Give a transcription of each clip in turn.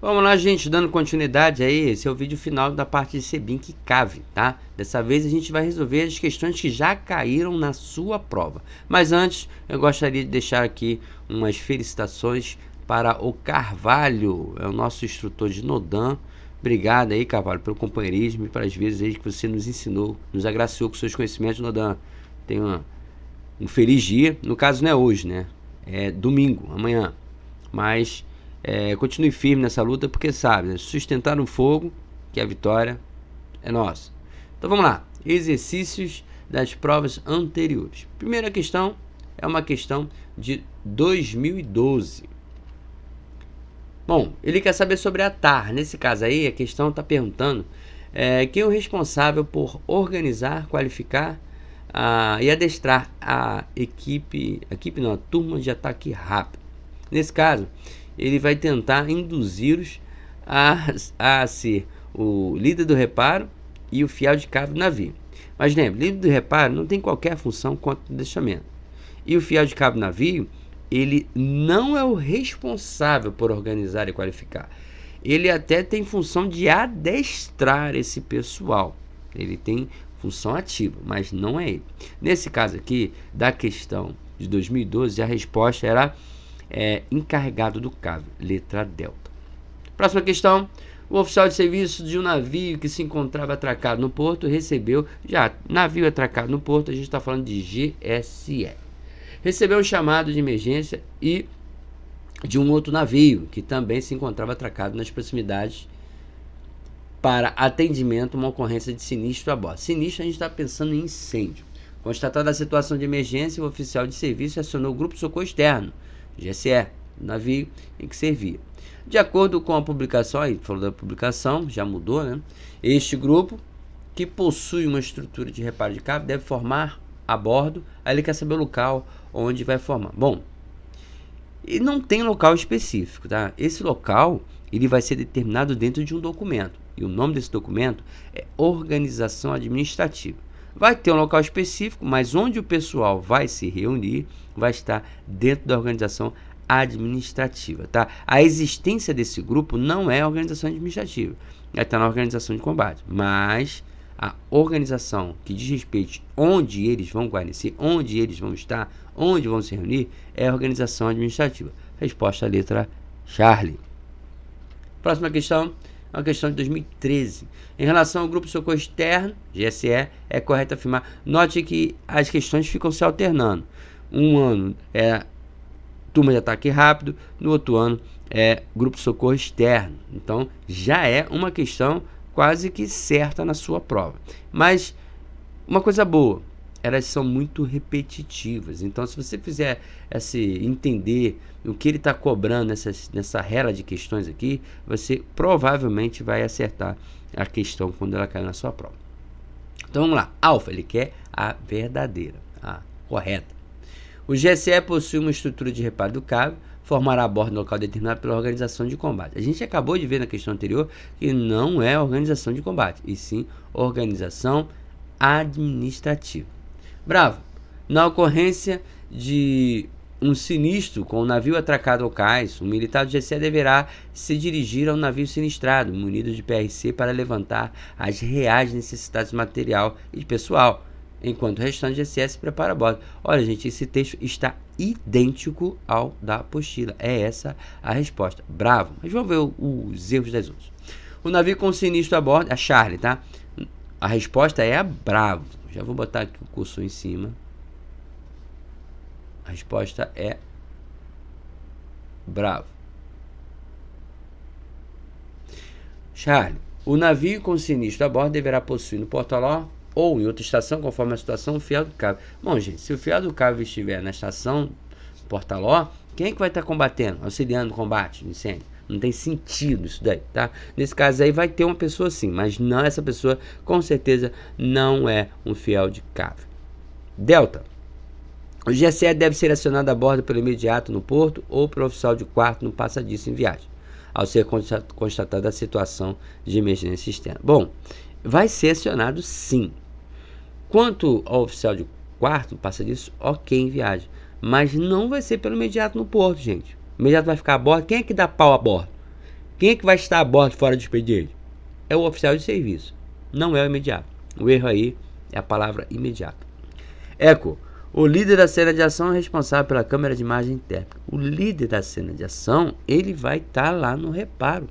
Vamos lá, gente, dando continuidade aí, esse é o vídeo final da parte de Sebink Cave, tá? Dessa vez a gente vai resolver as questões que já caíram na sua prova. Mas antes, eu gostaria de deixar aqui umas felicitações para o Carvalho, é o nosso instrutor de Nodan. Obrigado aí, Carvalho, pelo companheirismo e pelas vezes aí que você nos ensinou, nos agraciou com seus conhecimentos, Nodan. Tenha um feliz dia, no caso não é hoje, né? É domingo, amanhã. Mas continue firme nessa luta, porque sabe, né? Sustentar no fogo, que a vitória é nossa. Então vamos lá, exercícios das provas anteriores. Primeira questão é uma questão de 2012. Bom, ele quer saber sobre a TAR. Nesse caso aí, a questão está perguntando quem é o responsável por organizar, qualificar e adestrar a turma de ataque rápido. Nesse caso, ele vai tentar induzi-los a ser o líder do reparo e o fiel de cabo do navio. Mas lembre, líder do reparo não tem qualquer função quanto ao adestramento. E o fiel de cabo do navio, ele não é o responsável por organizar e qualificar. Ele até tem função de adestrar esse pessoal. Ele tem função ativa, mas não é ele. Nesse caso aqui, da questão de 2012, a resposta era encarregado do cabo, letra delta. Próxima questão. O oficial de serviço de um navio que se encontrava atracado no porto recebeu, já navio atracado no porto, a gente está falando de GSE, recebeu um chamado de emergência e de um outro navio que também se encontrava atracado nas proximidades para atendimento a uma ocorrência de sinistro a bordo. Sinistro, a gente está pensando em incêndio. Constatada a situação de emergência, o oficial de serviço acionou o grupo de socorro externo, GSE, navio em que servia. De acordo com a publicação, aí falou da publicação, já mudou, né? Este grupo, que possui uma estrutura de reparo de cabo, deve formar a bordo. Aí ele quer saber o local onde vai formar. Bom, e não tem local específico, tá? Esse local ele vai ser determinado dentro de um documento. E o nome desse documento é Organização Administrativa. Vai ter um local específico, mas onde o pessoal vai se reunir vai estar dentro da organização administrativa, tá? A existência desse grupo não é a organização administrativa, está na organização de combate, mas a organização que diz respeito onde eles vão guarnecer, onde eles vão estar, onde vão se reunir, é a organização administrativa. Resposta à letra Charlie. Próxima questão. É uma questão de 2013. Em relação ao grupo de socorro externo, GSE, é correto afirmar. Note que as questões ficam se alternando. Um ano é turma de ataque rápido, no outro ano é grupo de socorro externo. Então, já é uma questão quase que certa na sua prova. Mas, uma coisa boa, elas são muito repetitivas. Então, se você fizer entender o que ele está cobrando nessa rela de questões aqui, você provavelmente vai acertar a questão quando ela cair na sua prova. Então, vamos lá. Alfa, ele quer a verdadeira, a correta. O GSE possui uma estrutura de reparo do cabo, formará a bordo no local determinado pela organização de combate. A gente acabou de ver na questão anterior que não é organização de combate, e sim organização administrativa. Bravo. Na ocorrência de um sinistro com o navio atracado ao cais, o militar do GSE deverá se dirigir ao navio sinistrado, munido de PRC, para levantar as reais necessidades de material e de pessoal, enquanto o restante do GSE se prepara a bordo. Olha, gente, esse texto está idêntico ao da apostila. É essa a resposta. Bravo. Mas vamos ver os erros das outras. O navio com sinistro a bordo, a Charlie, tá? A resposta é a Bravo. Já vou botar aqui o cursor em cima. A resposta é Bravo. Charlie, o navio com sinistro a bordo deverá possuir no porta-ló ou em outra estação, conforme a situação, o fiel do cabo. Bom, gente, se o fiel do cabo estiver na estação porta-ló, quem é que vai estar combatendo, auxiliando no combate de incêndio? Não tem sentido isso daí, tá? Nesse caso aí vai ter uma pessoa sim, mas não, essa pessoa com certeza não é um fiel de cabo. Delta. O GSE deve ser acionado a bordo pelo imediato no porto ou pelo oficial de quarto no passadiço em viagem, ao ser constatada a situação de emergência externa. Bom, vai ser acionado sim. Quanto ao oficial de quarto no passadiço, ok em viagem, mas não vai ser pelo imediato no porto, gente. O imediato vai ficar a bordo. Quem é que dá pau a bordo? Quem é que vai estar a bordo fora do expediente? É o oficial de serviço, não é o imediato. O erro aí é a palavra imediato. Eco, o líder da cena de ação é responsável pela câmera de imagem térmica. O líder da cena de ação, ele vai estar lá no reparo.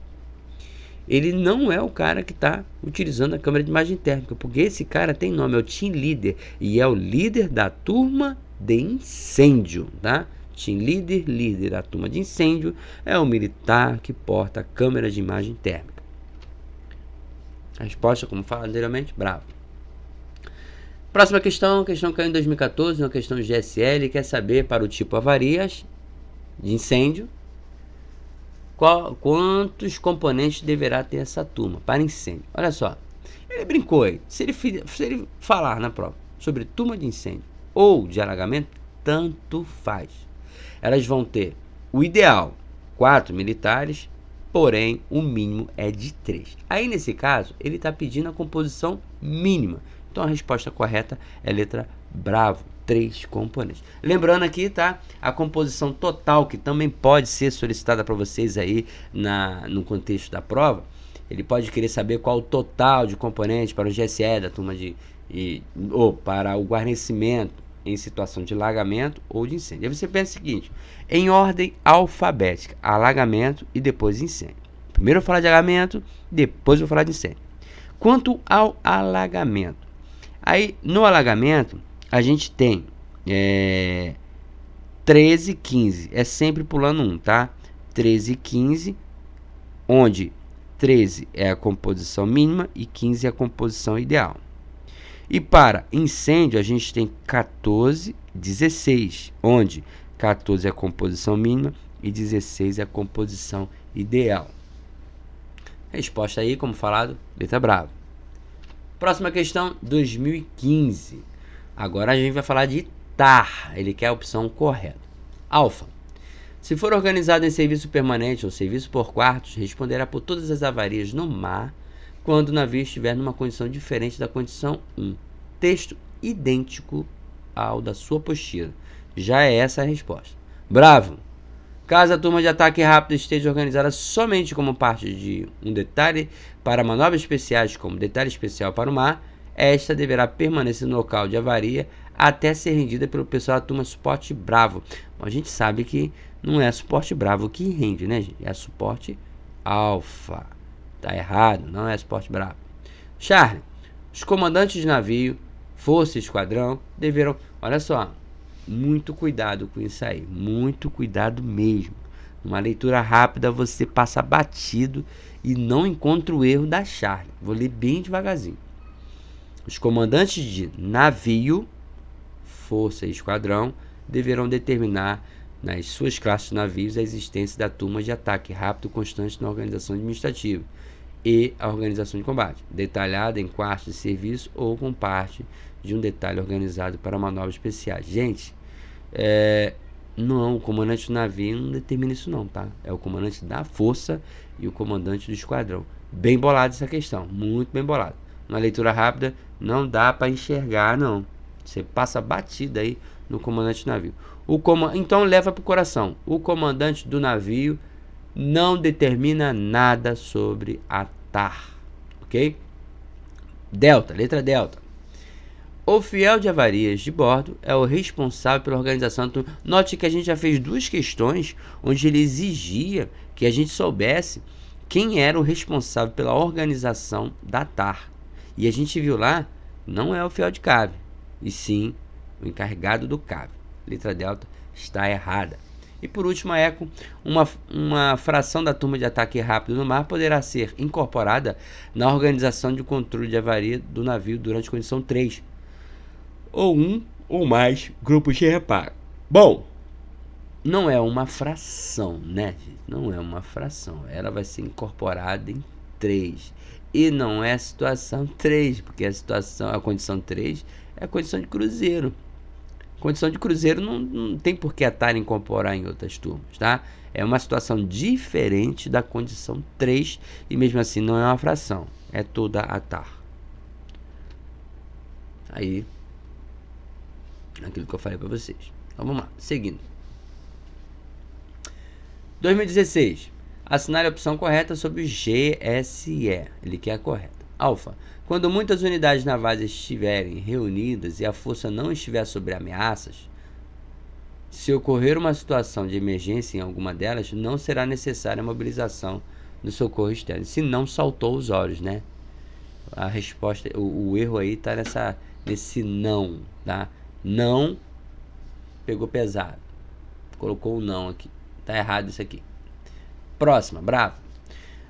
Ele não é o cara que está utilizando a câmera de imagem térmica, porque esse cara tem nome, é o team leader, e é o líder da turma de incêndio, tá? Team leader, líder da turma de incêndio, é o militar que porta a câmera de imagem térmica. A resposta, como fala anteriormente, bravo. Próxima questão caiu em 2014, uma questão GSL, quer saber para o tipo avarias de incêndio, quantos componentes deverá ter essa turma para incêndio. Olha só, ele brincou aí, se ele falar na prova sobre turma de incêndio ou de alagamento, tanto faz. Elas vão ter o ideal, 4 militares, porém o mínimo é de 3. Aí nesse caso, ele está pedindo a composição mínima. Então a resposta correta é a letra bravo, 3 componentes. Lembrando aqui, tá? A composição total, que também pode ser solicitada para vocês aí no contexto da prova. Ele pode querer saber qual o total de componentes para o GSE da turma ou para o guarnecimento em situação de alagamento ou de incêndio. Aí você pensa o seguinte, em ordem alfabética, alagamento e depois incêndio. Primeiro eu vou falar de alagamento, depois eu vou falar de incêndio. Quanto ao alagamento, aí no alagamento a gente tem 13 e 15, é sempre pulando um, tá? 13 e 15, onde 13 é a composição mínima e 15 é a composição ideal. E para incêndio a gente tem 14, 16, onde 14 é a composição mínima e 16 é a composição ideal. Resposta aí, como falado, letra brava. Próxima questão, 2015. Agora a gente vai falar de TAR. Ele quer a opção correta. Alfa. Se for organizado em serviço permanente ou serviço por quartos, responderá por todas as avarias no mar quando o navio estiver numa condição diferente da condição 1. Texto idêntico ao da sua apostila. Já é essa a resposta. Bravo. Caso a turma de ataque rápido esteja organizada somente como parte de um detalhe para manobras especiais, como detalhe especial para o mar, esta deverá permanecer no local de avaria até ser rendida pelo pessoal da turma suporte bravo. Bom, a gente sabe que não é suporte bravo que rende, né, gente? É suporte alfa. Tá errado, não é suporte bravo. Charlie, os comandantes de navio, força e esquadrão deverão... Olha só, muito cuidado com isso aí, muito cuidado mesmo. Numa leitura rápida você passa batido e não encontra o erro da Charlie. Vou ler bem devagarzinho. Os comandantes de navio, força e esquadrão deverão determinar nas suas classes de navios a existência da turma de ataque rápido constante na organização administrativa e a organização de combate, detalhada em quartos de serviço ou com parte de um detalhe organizado para manobras especiais. Gente, não, o comandante do navio não determina isso não, tá? É o comandante da força e o comandante do esquadrão. Bem bolado essa questão, muito bem bolado. Na leitura rápida não dá para enxergar, não. Você passa batida aí no comandante do navio. Então leva para o coração. O comandante do navio não determina nada sobre a TAR, ok? Delta, letra delta. O fiel de avarias de bordo é o responsável pela organização. Note que a gente já fez 2 questões onde ele exigia que a gente soubesse quem era o responsável pela organização da TAR. E a gente viu lá, não é o fiel de cave, e sim o encarregado do cave. Letra delta está errada. E por último, a eco, uma fração da turma de ataque rápido no mar poderá ser incorporada na organização de controle de avaria do navio durante condição 3, ou um ou mais grupos de reparo. Bom, não é uma fração, né, gente? Não é uma fração. Ela vai ser incorporada em 3. E não é a situação 3, porque a condição 3 é a condição de cruzeiro. Condição de cruzeiro não tem por que a TAR incorporar em outras turmas, tá? É uma situação diferente da condição 3 e mesmo assim não é uma fração, é toda a TAR. Aí, aquilo que eu falei para vocês. Então vamos lá, seguindo. 2016. Assinale a opção correta sobre o GSE. Ele quer a correta. Alfa. Quando muitas unidades navais estiverem reunidas e a força não estiver sob ameaças, se ocorrer uma situação de emergência em alguma delas, não será necessária a mobilização do socorro externo. Se não, saltou os olhos, né? A resposta, o erro aí está nesse não, tá? Não pegou pesado. Colocou o não aqui. Tá errado isso aqui. Próxima, bravo.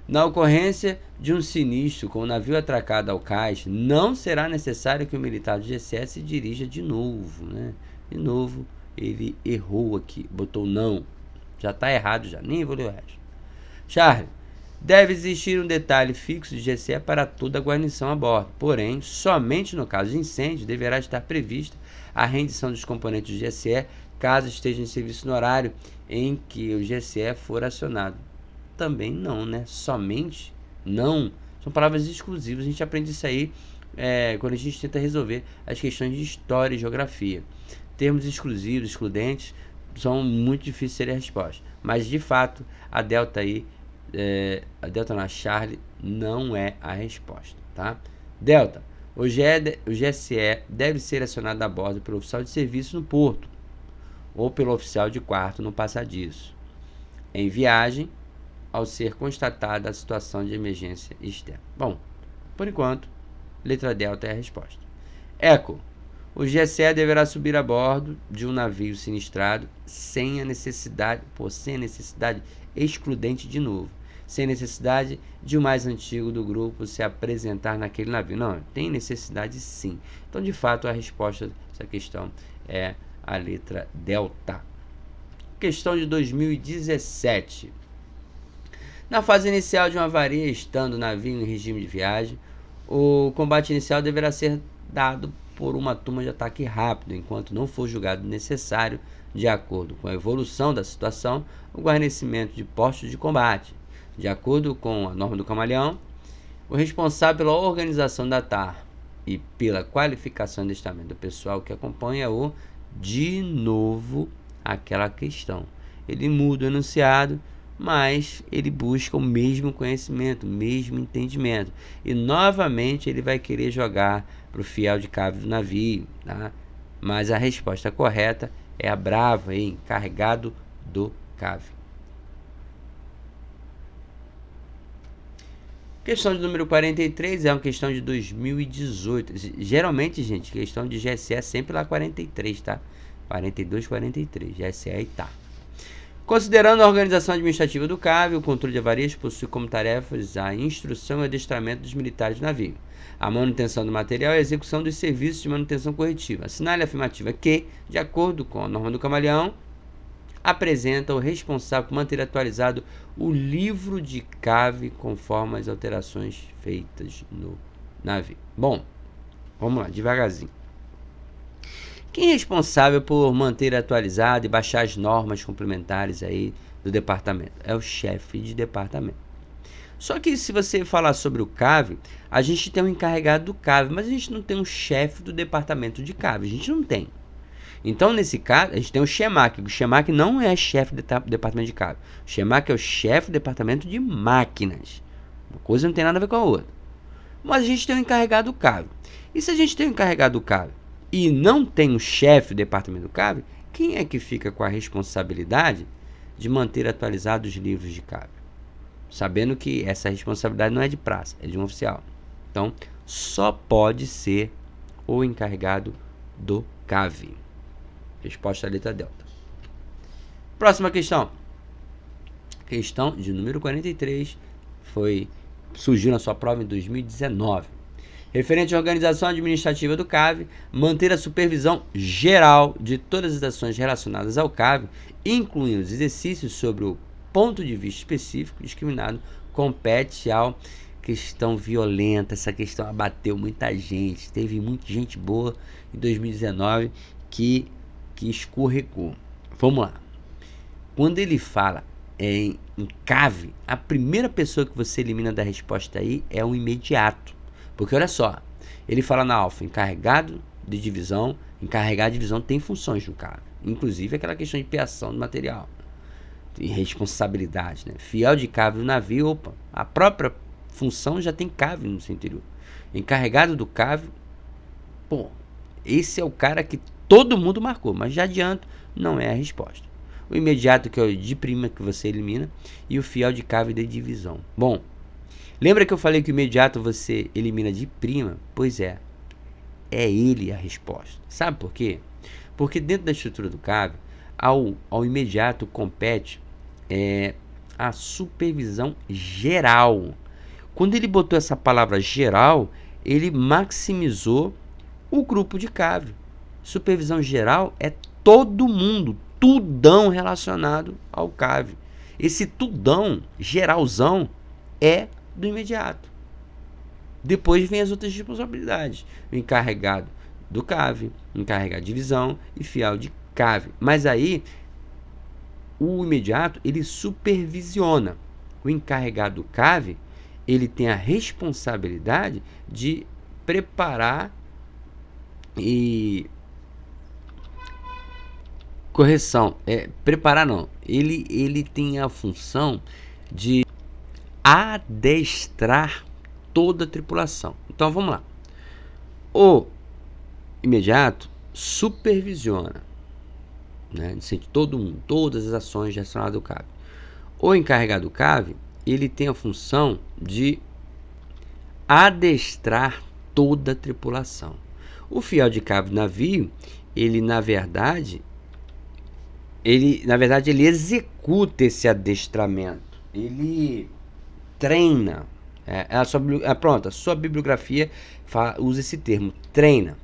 Na ocorrência de um sinistro com o navio atracado ao cais, não será necessário que o militar do GSE se dirija de novo, né? De novo, ele errou aqui, botou não. Já está errado já, nem vou ler o resto. Charlie, deve existir um detalhe fixo de GSE para toda a guarnição a bordo. Porém, somente no caso de incêndio deverá estar prevista a rendição dos componentes do GSE caso esteja em serviço no horário em que o GSE for acionado. Também não, né? Somente não. São palavras exclusivas. A gente aprende isso aí quando a gente tenta resolver as questões de história e geografia. Termos exclusivos, excludentes, são muito difíceis de serem a resposta. Mas, de fato, a delta aí, a delta na Charlie, não é a resposta, tá? Delta. O GSE deve ser acionado a bordo pelo oficial de serviço no porto ou pelo oficial de quarto no passadiço, em viagem, ao ser constatada a situação de emergência externa. Bom, por enquanto, letra delta é a resposta. Eco. O GSE deverá subir a bordo de um navio sinistrado sem a necessidade excludente de novo, sem necessidade de o mais antigo do grupo se apresentar naquele navio. Não, tem necessidade sim. Então, de fato, a resposta dessa questão é a letra delta. Questão de 2017. Na fase inicial de uma avaria, estando o navio em regime de viagem, o combate inicial deverá ser dado por uma turma de ataque rápido, enquanto não for julgado necessário, de acordo com a evolução da situação, o guarnecimento de postos de combate. De acordo com a norma do camaleão, o responsável pela organização da TAR e pela qualificação e adestramento do pessoal que acompanha de novo, aquela questão. Ele muda o enunciado, mas ele busca o mesmo conhecimento, o mesmo entendimento. E novamente ele vai querer jogar para o fiel de cave do navio, tá? Mas a resposta correta é a brava, encarregado do cave. Questão de número 43 é uma questão de 2018. Geralmente, gente, questão de GSE é sempre lá 43, tá? 42, 43, GSE e tá. Considerando a organização administrativa do CAV, o controle de avarias possui como tarefas a instrução e adestramento dos militares do navio, a manutenção do material e a execução dos serviços de manutenção corretiva. Assinale a afirmativa que, de acordo com a norma do camaleão, apresenta o responsável por manter atualizado o livro de CAV conforme as alterações feitas no navio. Bom, vamos lá, devagarzinho. Quem é responsável por manter atualizado e baixar as normas complementares aí do departamento? É o chefe de departamento. Só que se você falar sobre o CAV, a gente tem um encarregado do CAV, mas a gente não tem um chefe do departamento de CAV, a gente não tem. Então, nesse caso, a gente tem o SCHEMAC. O SCHEMAC não é chefe do departamento de CAV. O SCHEMAC é o chefe do departamento de máquinas. Uma coisa não tem nada a ver com a outra. Mas a gente tem um encarregado do CAV. E se a gente tem um encarregado do CAV e não tem um chefe do departamento do CAV, quem é que fica com a responsabilidade de manter atualizados os livros de CAV? Sabendo que essa responsabilidade não é de praça, é de um oficial. Então, só pode ser o encarregado do CAV. Resposta à letra delta. Próxima questão. Questão de número 43. Surgiu na sua prova em 2019. Referente à organização administrativa do CAV, manter a supervisão geral de todas as ações relacionadas ao CAV, incluindo os exercícios sobre o ponto de vista específico discriminado, compete ao questão violenta. Essa questão abateu muita gente. Teve muita gente boa em 2019 que escorregou. Vamos lá. Quando ele fala em CAV, a primeira pessoa que você elimina da resposta aí é o imediato. Porque olha só, ele fala na alfa, encarregado de divisão. Encarregado de divisão tem funções no CAV, inclusive aquela questão de peação do material. e responsabilidade, né? Fiel de cave do navio, opa, a própria função já tem cave no seu interior. Encarregado do cave, pô, esse é o cara que todo mundo marcou, mas já adianto, não é a resposta. O imediato, que é o de prima, que você elimina, e o fiel de cave de divisão. Bom, lembra que eu falei que o imediato você elimina de prima? Pois é ele a resposta. Sabe por quê? Porque dentro da estrutura do cave, ao imediato compete a supervisão geral. Quando ele botou essa palavra geral, ele maximizou o grupo de cave. Supervisão geral é todo mundo, tudão relacionado ao cave. Esse tudão, geralzão, é do imediato. Depois vem as outras responsabilidades. O encarregado do cave, encarregado de divisão e fiel de cave. Mas aí, o imediato, ele supervisiona. O encarregado do cave, ele tem a responsabilidade de preparar e... Correção, preparar não. Ele tem a função de adestrar toda a tripulação. Então vamos lá. O imediato supervisiona, né, todo mundo, todas as ações relacionadas ao cave. O encarregado do cave, ele tem a função de adestrar toda a tripulação. O fiel de cave do navio, ele na verdade ele executa esse adestramento. Ele treina. A sua bibliografia usa esse termo, treina.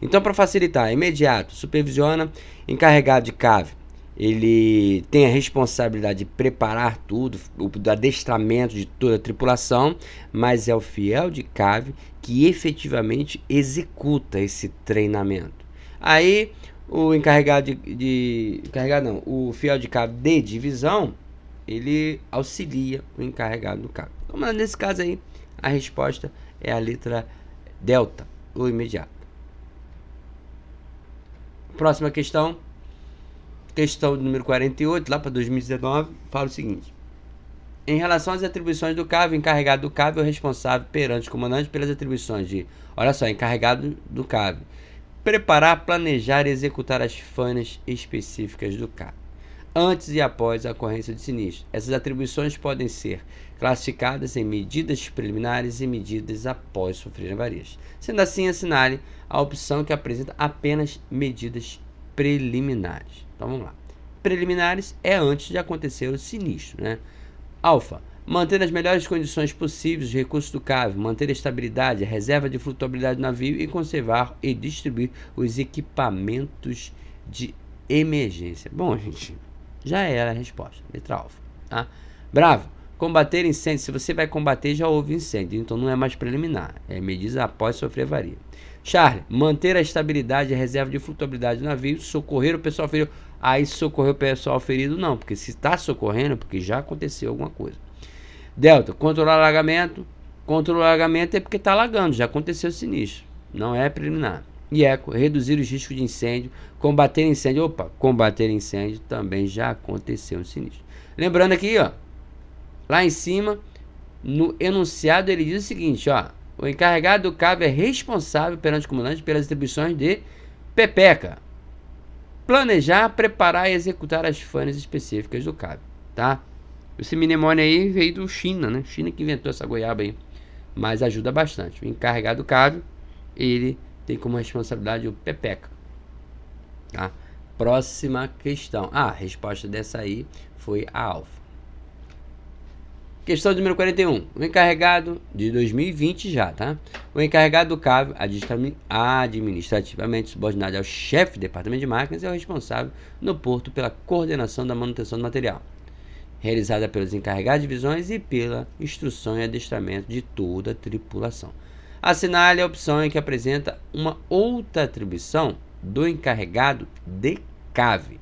Então, para facilitar, imediato, supervisiona, encarregado de cave, ele tem a responsabilidade de preparar tudo, do adestramento de toda a tripulação, mas é o fiel de cave que efetivamente executa esse treinamento. Aí, o o fiel de cave de divisão, ele auxilia o encarregado do cave. Então, nesse caso aí, a resposta é a letra delta, o imediato. Próxima questão, questão número 48, lá para 2019, fala o seguinte: em relação às atribuições do cave, o encarregado do cave é o responsável perante o comandante pelas atribuições de, olha só, encarregado do cave, preparar, planejar e executar as fanas específicas do cave, antes e após a ocorrência de sinistro. Essas atribuições podem ser classificadas em medidas preliminares e medidas após sofrer avarias. Sendo assim, assinale a opção que apresenta apenas medidas preliminares. Então vamos lá. Preliminares é antes de acontecer o sinistro, né? Alfa, manter nas melhores condições possíveis os recursos do cave, manter a estabilidade, a reserva de flutuabilidade do navio e conservar e distribuir os equipamentos de emergência. Bom, gente, já era a resposta, letra alfa, tá? Bravo, combater incêndio, se você vai combater já houve incêndio, então não é mais preliminar, é medida após sofrer avaria. Charlie, manter a estabilidade e a reserva de flutuabilidade do navio, socorrer o pessoal ferido. Aí socorrer o pessoal ferido não, porque se está socorrendo é porque já aconteceu alguma coisa. Delta, controlar o alagamento. Controlar o alagamento é porque está alagando, já aconteceu o sinistro, não é preliminar. E eco, reduzir os riscos de incêndio, combater incêndio. Opa, combater incêndio também já aconteceu um sinistro. Lembrando aqui, ó, lá em cima, no enunciado ele diz o seguinte, ó: o encarregado do cave é responsável perante o comandante pelas atribuições de PPECA. Planejar, preparar e executar as fanas específicas do cave, tá? Esse mnemônio aí veio do China, né? China que inventou essa goiaba aí, mas ajuda bastante. O encarregado do cave, ele tem como responsabilidade o PPECA, tá? Próxima questão. A resposta dessa aí foi a alfa. Questão número 41. O encarregado de 2020 já, tá? O encarregado do cave, administrativamente subordinado ao chefe do departamento de máquinas, é o responsável no porto pela coordenação da manutenção do material, realizada pelos encarregados de divisões e pela instrução e adestramento de toda a tripulação. Assinale a opção em que apresenta uma outra atribuição do encarregado de cave.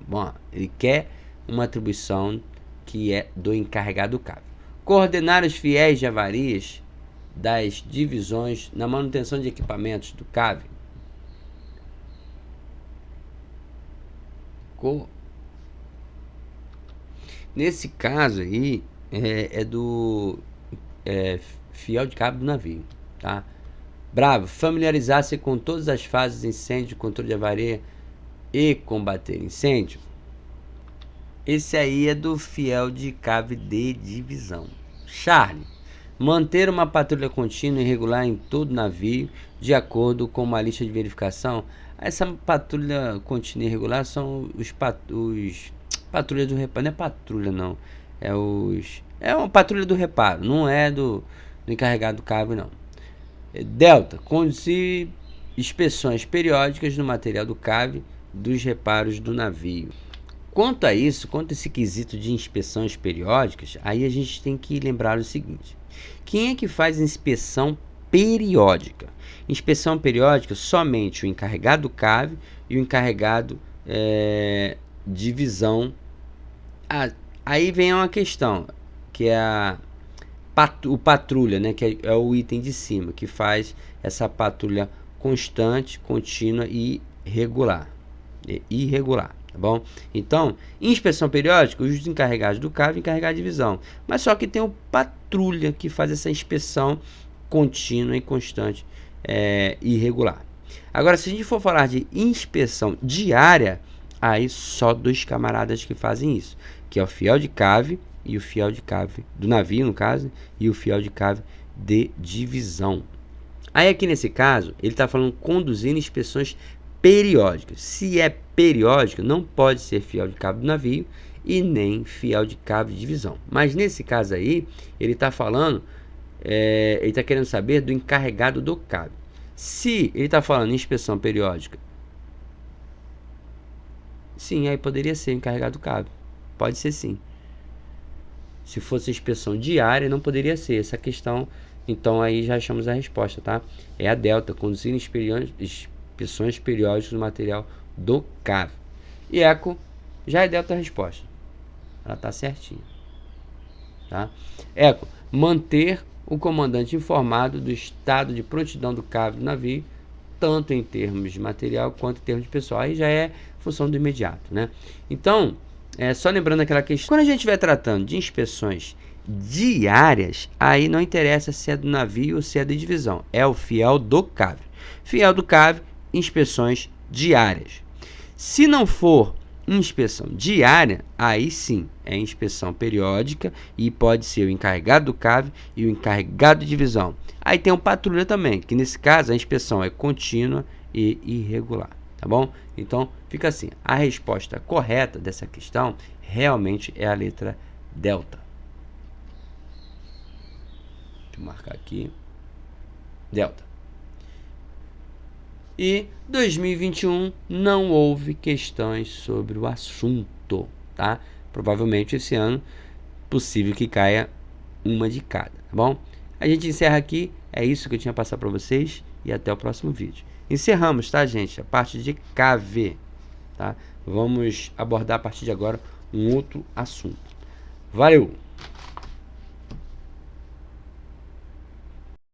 Bom, ele quer uma atribuição que é do encarregado do cave. Coordenar os fiéis de avarias das divisões na manutenção de equipamentos do cave. Nesse caso aí, do fiel de cabo do navio, tá? Bravo, familiarizar-se com todas as fases de incêndio, controle de avaria e combater incêndio. Esse aí é do fiel de cabo de divisão. Charlie, manter uma patrulha contínua e regular em todo navio, de acordo com uma lista de verificação. Essa patrulha contínua e regular são os patrulhas do reparo. Não é patrulha, não. É uma patrulha do reparo, não é do encarregado do cabo, não. Delta, conduzir inspeções periódicas no material do cabo dos reparos do navio. Quanto a isso, quanto a esse quesito de inspeções periódicas, aí a gente tem que lembrar o seguinte: quem é que faz inspeção periódica? Inspeção periódica, somente o encarregado do CAV e o encarregado de visão. Aí vem uma questão, que é o patrulha, né, que é o item de cima, que faz essa patrulha constante, contínua e irregular. Tá bom? Então, inspeção periódica, os encarregados do CAV e encarregados de visão. Mas só que tem o patrulha que faz essa inspeção contínua e constante e irregular. Agora, se a gente for falar de inspeção diária, aí só 2 camaradas que fazem isso, que é o fiel de cave e o fiel de cave do navio, no caso, e o fiel de cave de divisão. Aí aqui nesse caso, ele está falando conduzir inspeções periódicas. Se é periódica, não pode ser fiel de cabo do navio e nem fiel de cabo de divisão. Mas nesse caso aí, ele está falando, ele está querendo saber do encarregado do cabo. Se ele está falando em inspeção periódica, sim, aí poderia ser encarregado do cabo. Pode ser sim. Se fosse inspeção diária, não poderia ser essa questão. Então aí já achamos a resposta, tá? É a delta, conduzir inspeções periódicas do material do CAV. E eco já é delta a resposta. Ela está certinha, tá? Eco, manter o comandante informado do estado de prontidão do CAV do navio, tanto em termos de material quanto em termos de pessoal. Aí já é função do imediato, né? Então, só lembrando aquela questão, quando a gente estiver tratando de inspeções diárias, aí não interessa se é do navio ou se é da divisão, é o fiel do CAV. Fiel do CAV, inspeções diárias. Se não for inspeção diária, aí sim é inspeção periódica e pode ser o encarregado do CAV e o encarregado de divisão. Aí tem o patrulha também, que nesse caso a inspeção é contínua e irregular, tá bom? Então fica assim, a resposta correta dessa questão realmente é a letra delta. Deixa eu marcar aqui, delta. E 2021 não houve questões sobre o assunto, tá? Provavelmente esse ano possível que caia uma de cada, tá bom? A gente encerra aqui, é isso que eu tinha a passar para vocês e até o próximo vídeo. Encerramos, tá, gente? A parte de KV, tá? Vamos abordar a partir de agora um outro assunto. Valeu!